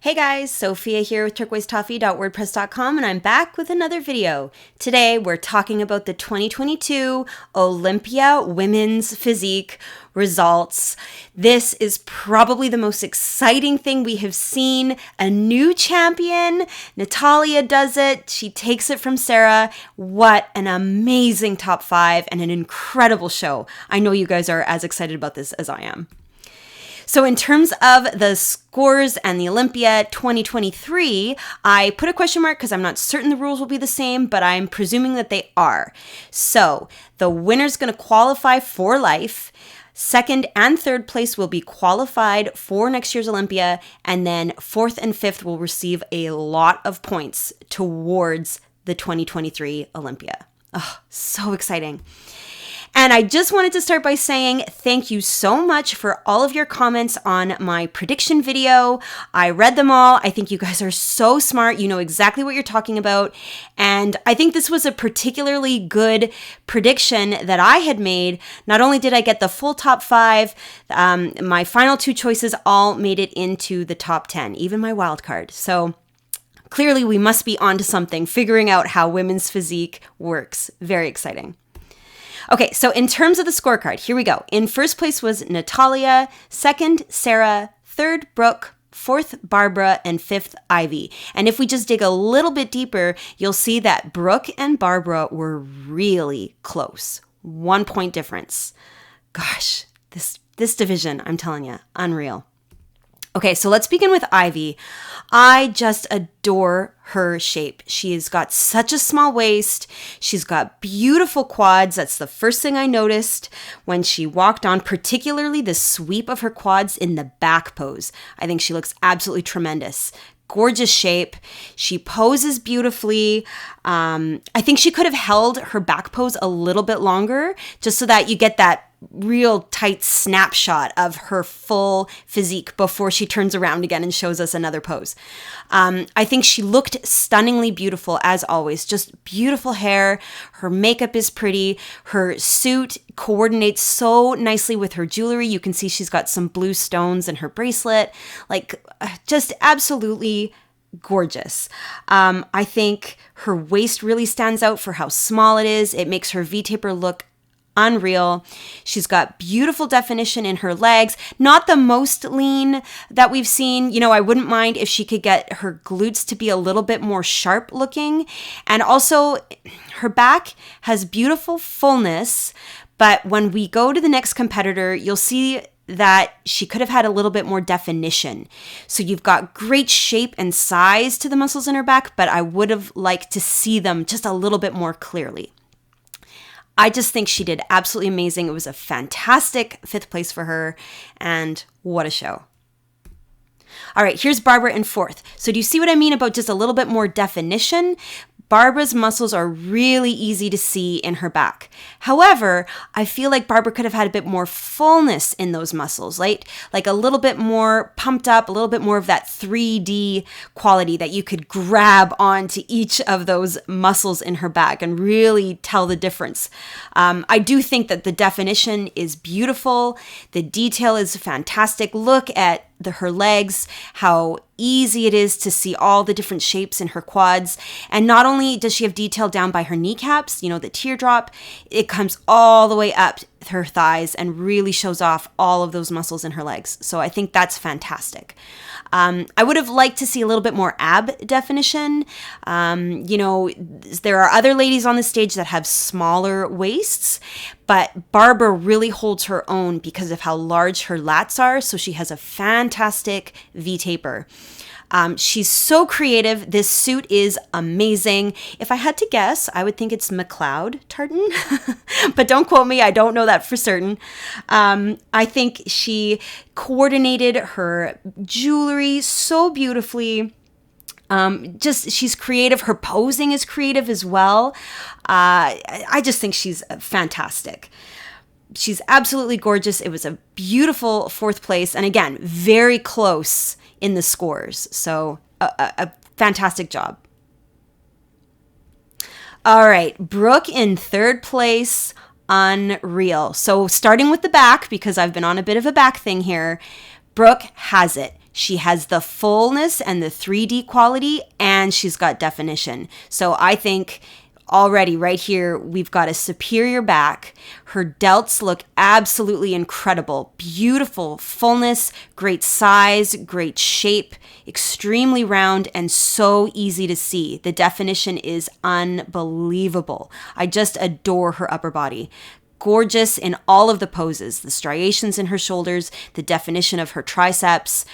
Hey guys, Sophia here with turquoisetoffee.wordpress.com and I'm back with another video. Today we're talking about the 2022 Olympia Women's Physique results. This is probably the most exciting thing we have seen. A new champion, Natalia does it. She takes it from Sarah. What an amazing top 5 and an incredible show. I know you guys are as excited about this as I am. So in terms of the scores and the Olympia 2023, I put a question mark because I'm not certain the rules will be the same, but I'm presuming that they are. So the winner's going to qualify for life. Second and third place will be qualified for next year's Olympia, and then fourth and fifth will receive a lot of points towards the 2023 Olympia. Oh, so exciting. And I just wanted to start by saying thank you so much for all of your comments on my prediction video. I read them all. I think you guys are so smart. You know exactly what you're talking about. And I think this was a particularly good prediction that I had made. Not only did I get the full top 5, my final 2 choices all made it into the top 10, even my wild card. So clearly we must be onto something, figuring out how women's physique works. Very exciting. Okay, so in terms of the scorecard, here we go. In first place was Natalia, second, Sarah, third, Brooke, fourth, Barbara, and fifth, Ivy. And if we just dig a little bit deeper, you'll see that Brooke and Barbara were really close. 1 point difference. Gosh, this division, I'm telling you, unreal. Okay, so let's begin with Ivy. I just adore her shape. She's got such a small waist. She's got beautiful quads. That's the first thing I noticed when she walked on, particularly the sweep of her quads in the back pose. I think she looks absolutely tremendous. Gorgeous shape. She poses beautifully. I think she could have held her back pose a little bit longer just so that you get that real tight snapshot of her full physique before she turns around again and shows us another pose. I think she looked stunningly beautiful as always. Just beautiful hair. Her makeup is pretty. Her suit coordinates so nicely with her jewelry. You can see she's got some blue stones in her bracelet. Like, just absolutely gorgeous. I think her waist really stands out for how small it is. It makes her V-taper look unreal. She's got beautiful definition in her legs. Not the most lean that we've seen. You know, I wouldn't mind if she could get her glutes to be a little bit more sharp looking. And also, her back has beautiful fullness. But when we go to the next competitor, you'll see that she could have had a little bit more definition. So you've got great shape and size to the muscles in her back, but I would have liked to see them just a little bit more clearly. I just think she did absolutely amazing. It was a fantastic 5th place for her, and what a show. All right, here's Barbara in 4th. So do you see what I mean about just a little bit more definition? Barbara's muscles are really easy to see in her back. However, I feel like Barbara could have had a bit more fullness in those muscles, right? Like a little bit more pumped up, a little bit more of that 3D quality that you could grab onto each of those muscles in her back and really tell the difference. I do think that the definition is beautiful. The detail is fantastic. Look at her legs, how easy it is to see all the different shapes in her quads. And not only does she have detail down by her kneecaps, you know, the teardrop, it comes all the way up her thighs and really shows off all of those muscles in her legs. So I think that's fantastic. I would have liked to see a little bit more ab definition. You know, there are other ladies on the stage that have smaller waists, but Barbara really holds her own because of how large her lats are. So she has a fantastic V-taper. She's so creative. This suit is amazing. If I had to guess, I would think it's McLeod tartan, but don't quote me. I don't know that for certain. I think she coordinated her jewelry so beautifully. She's creative. Her posing is creative as well. I just think she's fantastic. She's absolutely gorgeous. It was a beautiful 4th place. And again, very close in the scores. So a fantastic job. All right, Brooke in 3rd place, unreal. So starting with the back, because I've been on a bit of a back thing here, Brooke has it. She has the fullness and the 3D quality, and she's got definition. So I think already right here, we've got a superior back. Her delts look absolutely incredible. Beautiful fullness, great size, great shape, extremely round, and so easy to see. The definition is unbelievable. I just adore her upper body. Gorgeous in all of the poses, the striations in her shoulders, the definition of her triceps.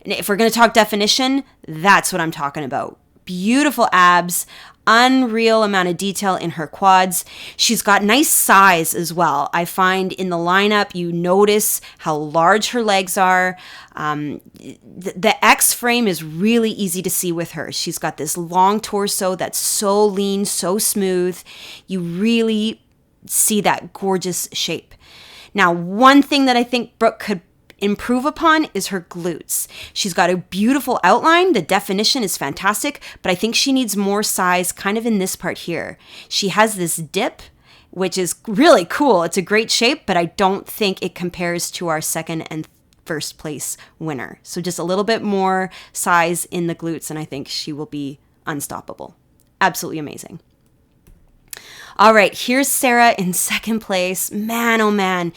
And if we're going to talk definition, that's what I'm talking about. Beautiful abs, unreal amount of detail in her quads. She's got nice size as well. I find in the lineup, you notice how large her legs are. The X frame is really easy to see with her. She's got this long torso that's so lean, so smooth. You really see that gorgeous shape. Now, one thing that I think Brooke could improve upon is her glutes. She's got a beautiful outline. The definition is fantastic, but I think she needs more size kind of in this part here. She has this dip, which is really cool. It's a great shape, but I don't think it compares to our second and first place winner. So just a little bit more size in the glutes, and I think she will be unstoppable. Absolutely amazing. All right, here's Sarah in second place. Man, oh man.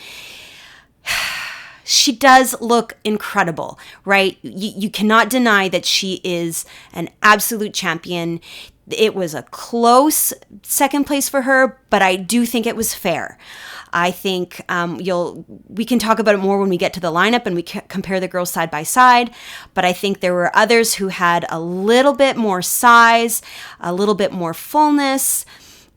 She does look incredible, right? You cannot deny that she is an absolute champion. It was a close second place for her, but I do think it was fair. I think we can talk about it more when we get to the lineup and we compare the girls side by side, but I think there were others who had a little bit more size, a little bit more fullness,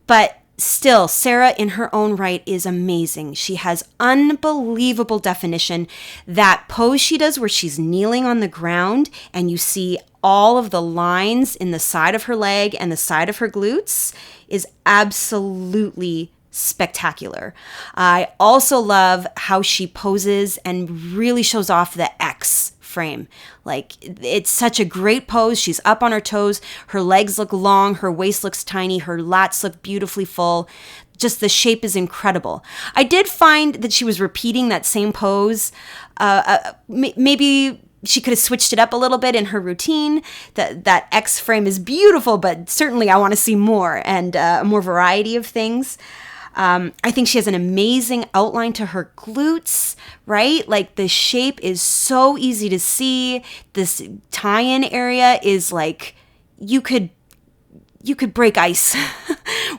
but still, Sarah in her own right is amazing. She has unbelievable definition. That pose she does where she's kneeling on the ground and you see all of the lines in the side of her leg and the side of her glutes is absolutely spectacular. I also love how she poses and really shows off the X frame. Like, it's such a great pose. She's up on her toes. Her legs look long. Her waist looks tiny. Her lats look beautifully full. Just the shape is incredible. I did find that she was repeating that same pose. Maybe she could have switched it up a little bit in her routine. That X frame is beautiful, but certainly I want to see more and more variety of things. I think she has an amazing outline to her glutes, right? Like, the shape is so easy to see. This tie-in area is like, you could break ice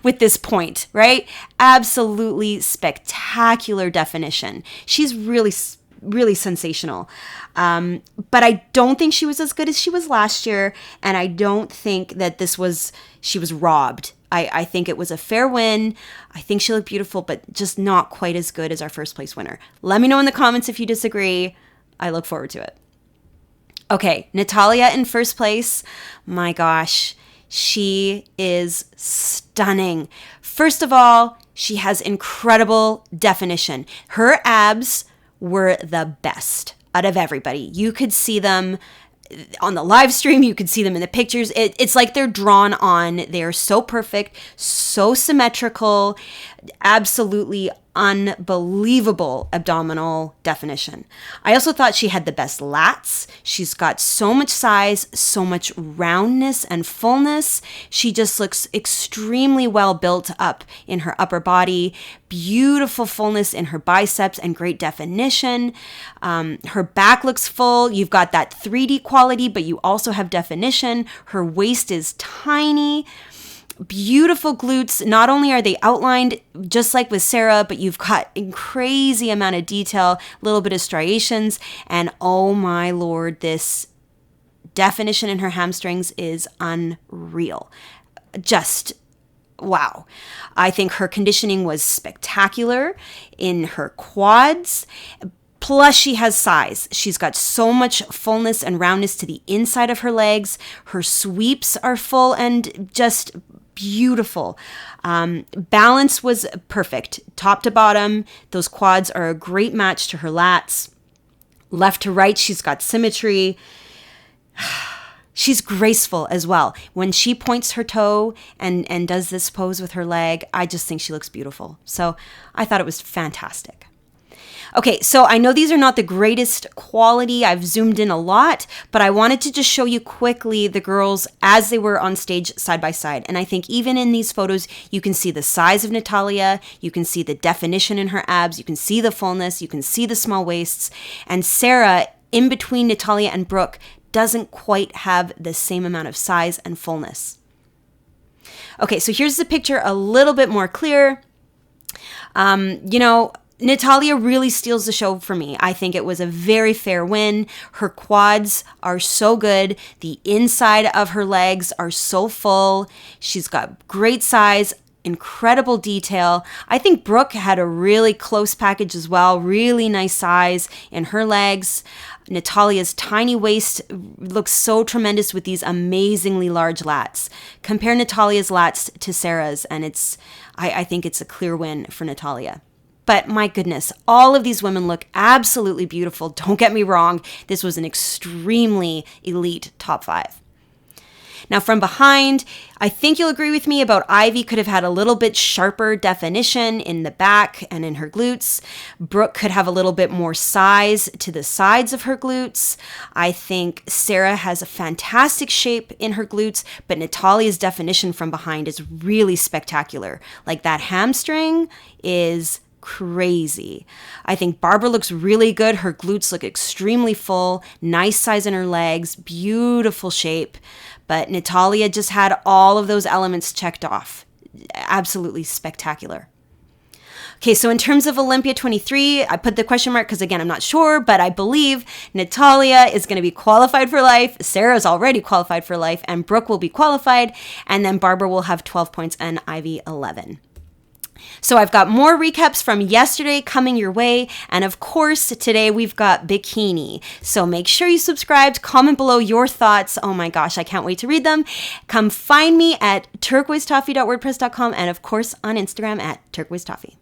with this point, right? Absolutely spectacular definition. She's really, really sensational. But I don't think she was as good as she was last year. And I don't think that she was robbed. I think it was a fair win. I think she looked beautiful, but just not quite as good as our first place winner. Let me know in the comments if you disagree. I look forward to it. Okay, Natalia in first place. My gosh, she is stunning. First of all, she has incredible definition. Her abs were the best out of everybody. You could see them on the live stream, you could see them in the pictures. It's like they're drawn on. They're so perfect, so symmetrical, absolutely unbelievable abdominal definition. I also thought she had the best lats. She's got so much size, so much roundness and fullness. She just looks extremely well built up in her upper body. Beautiful fullness in her biceps and great definition. Her back looks full. You've got that 3D quality, but you also have definition. Her waist is tiny. Beautiful glutes. Not only are they outlined just like with Sarah, but you've got a crazy amount of detail, a little bit of striations, and oh my Lord, this definition in her hamstrings is unreal. Just wow. I think her conditioning was spectacular in her quads. Plus, she has size. She's got so much fullness and roundness to the inside of her legs. Her sweeps are full and just beautiful. Balance was perfect. Top to bottom, those quads are a great match to her lats. Left to right, she's got symmetry. She's graceful as well. When she points her toe and does this pose with her leg, I just think she looks beautiful. So I thought it was fantastic. Okay, so I know these are not the greatest quality. I've zoomed in a lot, but I wanted to just show you quickly the girls as they were on stage side by side. And I think even in these photos, you can see the size of Natalia, you can see the definition in her abs, you can see the fullness, you can see the small waists. And Sarah, in between Natalia and Brooke, doesn't quite have the same amount of size and fullness. Okay, so here's the picture a little bit more clear. Natalia really steals the show for me. I think it was a very fair win. Her quads are so good. The inside of her legs are so full. She's got great size, incredible detail. I think Brooke had a really close package as well. Really nice size in her legs. Natalia's tiny waist looks so tremendous with these amazingly large lats. Compare Natalia's lats to Sarah's, and I think it's a clear win for Natalia. But my goodness, all of these women look absolutely beautiful. Don't get me wrong. This was an extremely elite top 5. Now from behind, I think you'll agree with me about Ivy could have had a little bit sharper definition in the back and in her glutes. Brooke could have a little bit more size to the sides of her glutes. I think Sarah has a fantastic shape in her glutes, but Natalia's definition from behind is really spectacular. Like that hamstring is crazy. I think Barbara looks really good. Her glutes look extremely full, nice size in her legs, beautiful shape. But Natalia just had all of those elements checked off. Absolutely spectacular. Okay, so in terms of Olympia 23, I put the question mark because, again, I'm not sure, but I believe Natalia is going to be qualified for life. Sarah's already qualified for life, and Brooke will be qualified, and then Barbara will have 12 points and Ivy 11. So I've got more recaps from yesterday coming your way. And of course, today we've got bikini. So make sure you subscribed, comment below your thoughts. Oh my gosh, I can't wait to read them. Come find me at turquoisetoffee.wordpress.com and of course on Instagram at turquoisetoffee.